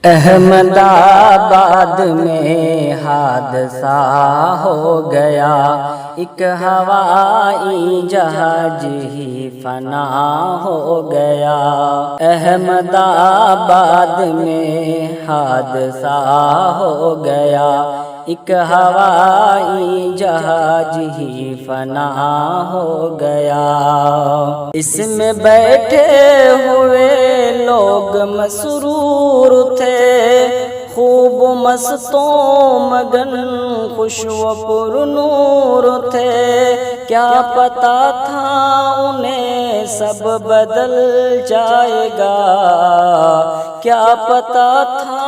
احمد آباد میں حادثہ ہو گیا، ایک ہوائی جہاز ہی فنا ہو گیا۔ احمد آباد میں حادثہ ہو گیا، ایک ہوائی جہاز ہی فنا ہو گیا۔ اس میں بیٹھے ہوئے لوگ مسرور تھے، خوب مست و مگن خوش و پر نور تھے۔ کیا پتا تھا انہیں سب بدل جائے گا، کیا پتا تھا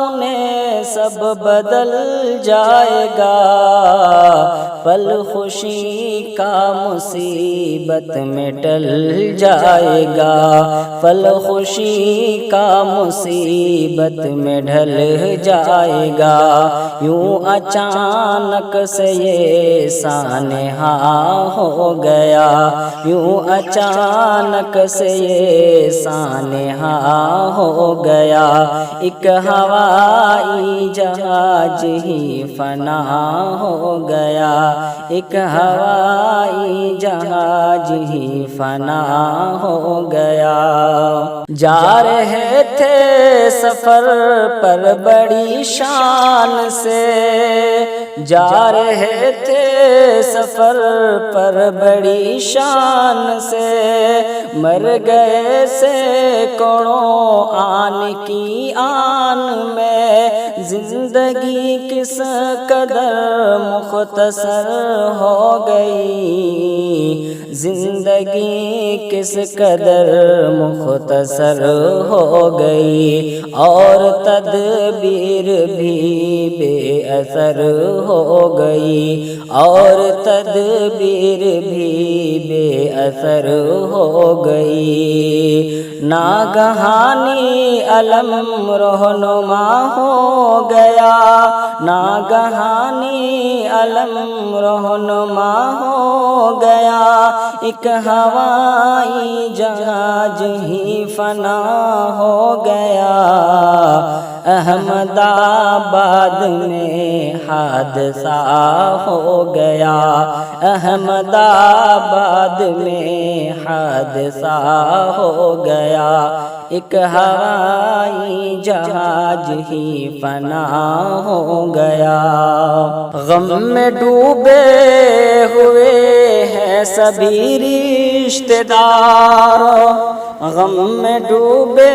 انہیں سب بدل جائے گا۔ پل خوشی کا مصیبت میں ٹل جائے گا، پل خوشی کا مصیبت میں ڈھل جائے گا۔ یوں اچانک سے یہ سانحہ ہو گیا، یوں اچانک سے یہ سانحہ ہو گیا۔ ایک ہوائی جہاز ہی فنا ہو گیا، ایک ہوائی جہاز ہی فنا ہو گیا۔ جا رہے تھے سفر پر بڑی شان سے، جا رہے تھے سفر پر بڑی شان سے، مر گئے سینکڑوں آن کی آن میں۔ زندگی کس قدر مختصر ہو گئی، زندگی کس قدر مختصر ہو گئی، اور تدبیر بھی بے اثر ہو گئی، اور تدبیر بھی بے اثر ہو گئی۔ ناگہانی علم رہنما ہو گیا، ناگہانی علم رہنما ہو گیا۔ ایک ہوائی جہاز ہی فنا ہو گیا۔ احمد آباد میں حادثہ ہو گیا، احمد آباد میں حادثہ ہو گیا۔ ایک ہوائی جہاز ہی فنا ہو گیا۔ غم میں ڈوبے ہوئے ہیں سبھی رشتہ دار، غم میں ڈوبے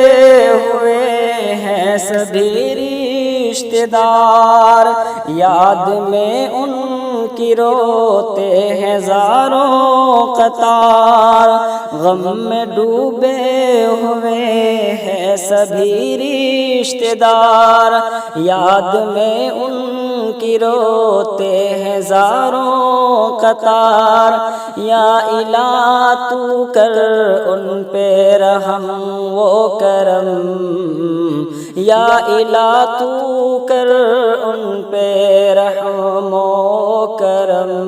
ہوئے ہیں سبھی رشتہ دار۔ یاد میں ان کی روتے ہیں ہزاروں قطار، غم میں ڈوبے ہوئے ہیں سبھی رشتہ دار۔ یاد میں ان کی روتے ہیں ہزاروں قطار۔ یا الہ تو کر ان پہ رحم و کرم، یا الہ تو کر ان پہ رحم و کرم۔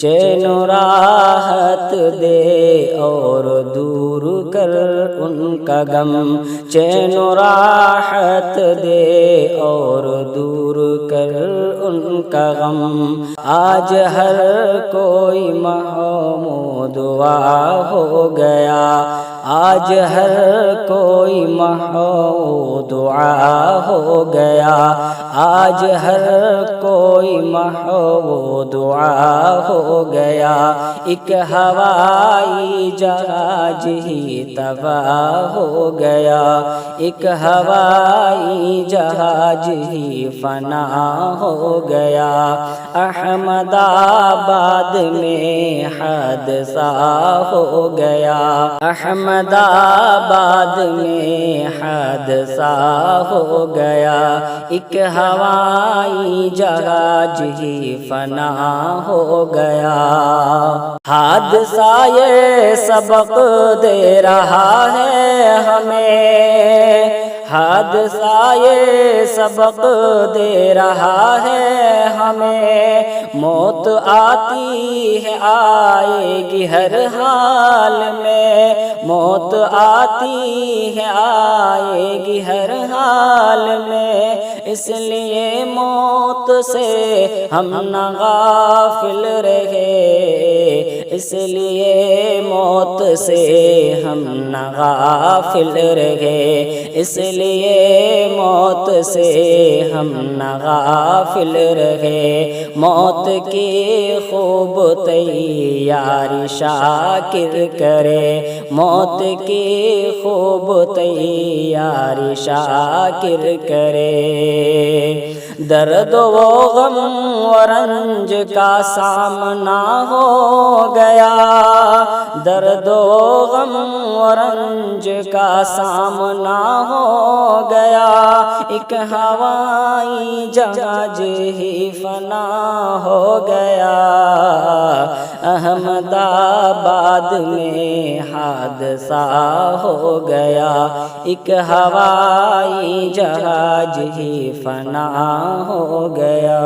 چین و راحت دے اور دور کر ان کا غم، چین و راحت دے اور دور کر ان کا غم۔ آج ہر کوئی محمود دعا ہو گیا، آج ہر کوئی محمود دعا ہو گیا، آج ہر کوئی محمود دعا ہو گیا۔ ایک ہوائی جہاز ہی تباہ ہو گیا، ایک ہوائی جہاز ہی فنا ہو گیا۔ احمد آباد میں حادثہ ہو گیا، احمد آباد میں حادثہ ہو گیا۔ ایک ہوائی جہاز ہی فنا ہو گیا۔ حادثہ یہ سبق دے رہا ہے ہمیں، حادثہ یہ سبق دے رہا ہے ہمیں، موت آتی ہے آئے گی ہر حال میں، موت آتی ہے آئے گی ہر حال میں، اس لیے موت سے ہم نہ غافل رہے، اس لیے موت سے ہم نہ غافل رہے، اس لیے موت سے ہم نہ غافل رہے، موت کی خوب تیاری شاکر کرے، موت کی خوب تیاری شاکر کرے، درد و غم و رنج کا سامنا ہو گیا، درد و غم و رنج کا سامنا ہو گیا، ایک ہوائی جہاز ہی فنا ہو گیا، احمد آباد میں حادثہ ہو گیا، ایک ہوائی جہاز ہی فنا ہو گیا۔